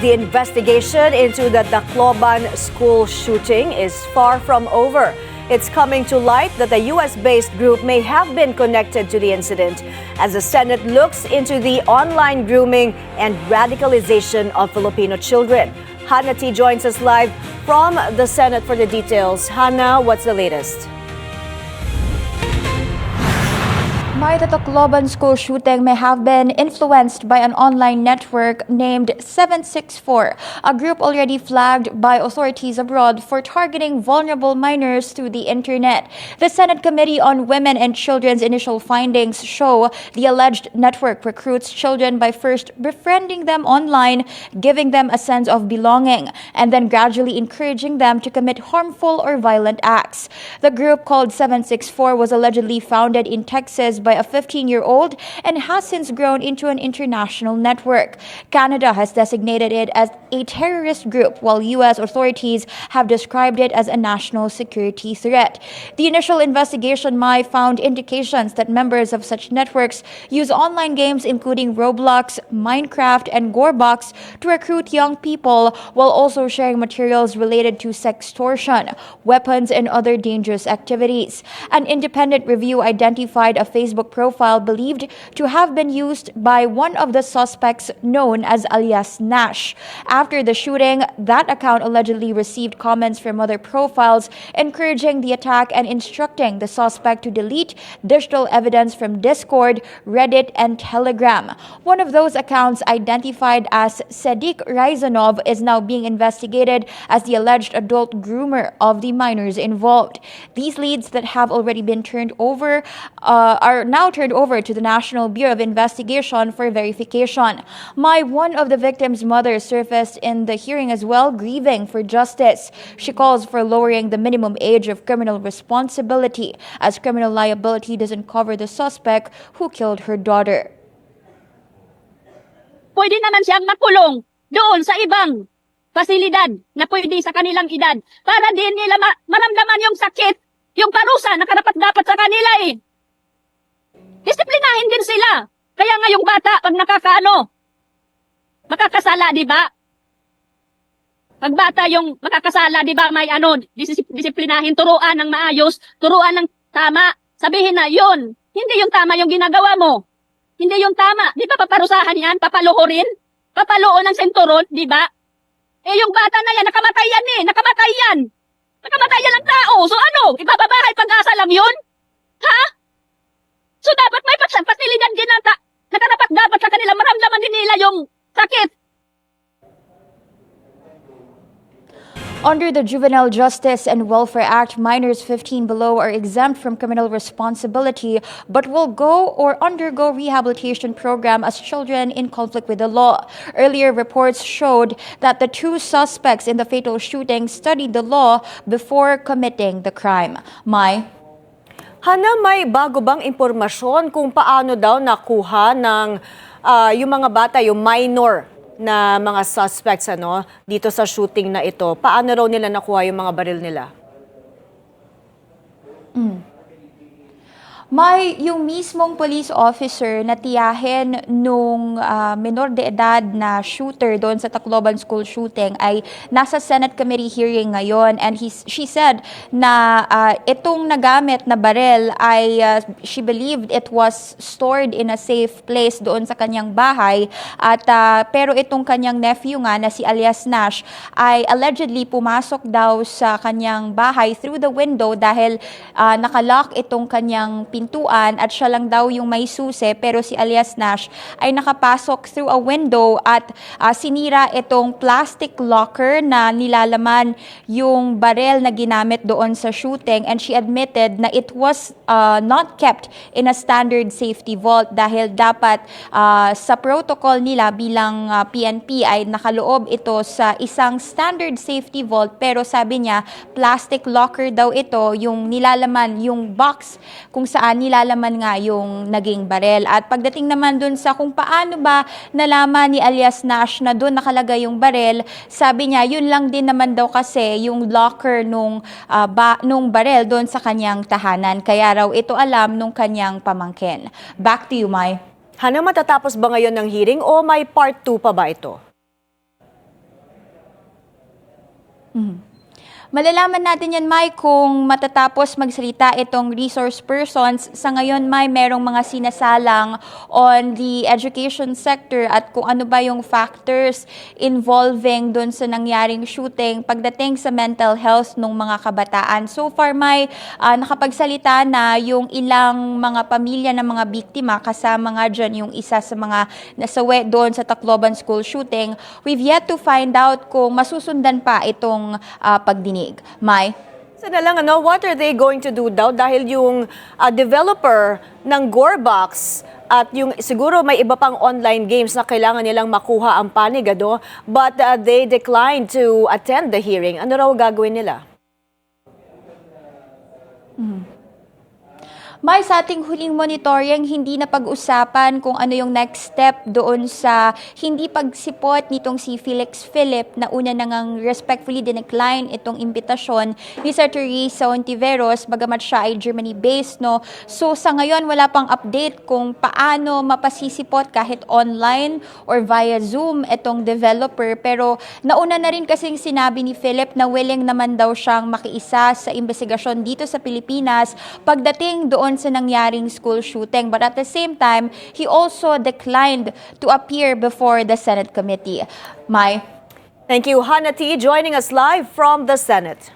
The investigation into the Tacloban school shooting is far from over. It's coming to light that the US-based group may have been connected to the incident as the Senate looks into the online grooming and radicalization of Filipino children. Hannah T. joins us live from the Senate for the details. Hannah, what's the latest? The Tacloban school shooting may have been influenced by an online network named 764, a group already flagged by authorities abroad for targeting vulnerable minors through the internet. The Senate Committee on Women and Children's initial findings show the alleged network recruits children by first befriending them online, giving them a sense of belonging, and then gradually encouraging them to commit harmful or violent acts. The group called 764 was allegedly founded in Texas by a 15-year-old and has since grown into an international network. Canada has designated it as a terrorist group, while U.S. authorities have described it as a national security threat. The initial investigation found indications that members of such networks use online games including Roblox, Minecraft, and Gorebox to recruit young people while also sharing materials related to sextortion, weapons, and other dangerous activities. An independent review identified a Facebook profile believed to have been used by one of the suspects known as alias Nash. After the shooting, that account allegedly received comments from other profiles encouraging the attack and instructing the suspect to delete digital evidence from Discord, Reddit, and Telegram. One of those accounts, identified as Sedik Raizanov, is now being investigated as the alleged adult groomer of the minors involved. These leads that have already been turned over are now turned over to the National Bureau of Investigation for verification. One of the victim's mothers surfaced in the hearing as well, grieving for justice. She calls for lowering the minimum age of criminal responsibility, as criminal liability doesn't cover the suspect who killed her daughter. Pwede naman siyang makulong doon sa ibang pasilidad na pwede sa kanilang edad para din nila maramdaman yung sakit, yung parusa na karapat-dapat sa kanila eh. Disiplinahin din sila. Kaya nga yung bata, pag makakasala, di ba? Pag bata yung makakasala, di ba, may disiplinahin, turuan ng maayos, turuan ng tama. Sabihin na, yun, hindi yung tama yung ginagawa mo. Hindi yung tama. Di ba paparusahan yan? Papaluhurin? Papaluon ng senturon, di ba? Eh, yung bata na yan, nakamatay yan eh. Nakamatay yan. Nakamatay yan ang tao. So ano, ibababahay pag-asa lang yun? Ha? So dapat may pasilidad din na dapat sa kanila, maramdaman din nila yung sakit. Under the Juvenile Justice and Welfare Act, minors 15 below are exempt from criminal responsibility but will go or undergo rehabilitation program as children in conflict with the law. Earlier reports showed that the two suspects in the fatal shooting studied the law before committing the crime. Hannah, may bago bang impormasyon kung paano daw nakuha ng yung mga bata, yung minor na mga suspects dito sa shooting na ito? Paano raw nila nakuha yung mga baril nila? Yung mismong police officer na tiyahin nung menor de edad na shooter doon sa Tacloban school shooting ay nasa Senate committee hearing ngayon, and she said na itong nagamit na baril ay she believed it was stored in a safe place doon sa kanyang bahay, at pero itong kanyang nephew nga na si alias Nash ay allegedly pumasok daw sa kanyang bahay through the window dahil nakalock itong kanyang pintuan at siya lang daw yung may susi, pero si alias Nash ay nakapasok through a window at sinira itong plastic locker na nilalaman yung barel na ginamit doon sa shooting, and she admitted na it was not kept in a standard safety vault dahil dapat sa protocol nila bilang PNP ay nakaloob ito sa isang standard safety vault, pero sabi niya plastic locker daw ito yung nilalaman, yung box kung saan nilalaman nga yung naging barel. At pagdating naman dun sa kung paano ba nalaman ni alias Nash na dun nakalagay yung barel, sabi niya yun lang din naman daw kasi yung locker nung barel dun sa kanyang tahanan. Kaya raw ito alam nung kanyang pamangkin. Back to you, Mai. Hannah, matatapos ba ngayon ng hearing o may part 2 pa ba ito? Malalaman natin yan, Mai, kung matatapos magsalita itong resource persons. Sa ngayon, Mai, merong mga sinasalang on the education sector at kung ano ba yung factors involving dun sa nangyaring shooting pagdating sa mental health ng mga kabataan. So far, Mai, nakapagsalita na yung ilang mga pamilya ng mga biktima, kasama nga dyan yung isa sa mga nasawi doon sa Tacloban school shooting. We've yet to find out kung masusundan pa itong pagdinig. Mai? Isa na lang, what are they going to do daw? Dahil yung developer ng Gorebox at yung siguro may iba pang online games na kailangan nilang makuha ang panig, but they declined to attend the hearing. Ano raw gagawin nila? May sa ating huling monitoring, hindi na pag-usapan kung ano yung next step doon sa hindi pagsipot nitong si Felix Philip na una nang respectfully dinecline itong imbitasyon ni Sir Teresa Ontiveros bagamat siya ay Germany-based. No? So sa ngayon, wala pang update kung paano mapasisipot kahit online or via Zoom itong developer. Pero nauna na rin kasing sinabi ni Philip na willing naman daw siyang makiisa sa investigasyon dito sa Pilipinas pagdating doon sa nangyaring school shooting. But at the same time, he also declined to appear before the Senate committee. Mai? Thank you, Hannah T, joining us live from the Senate.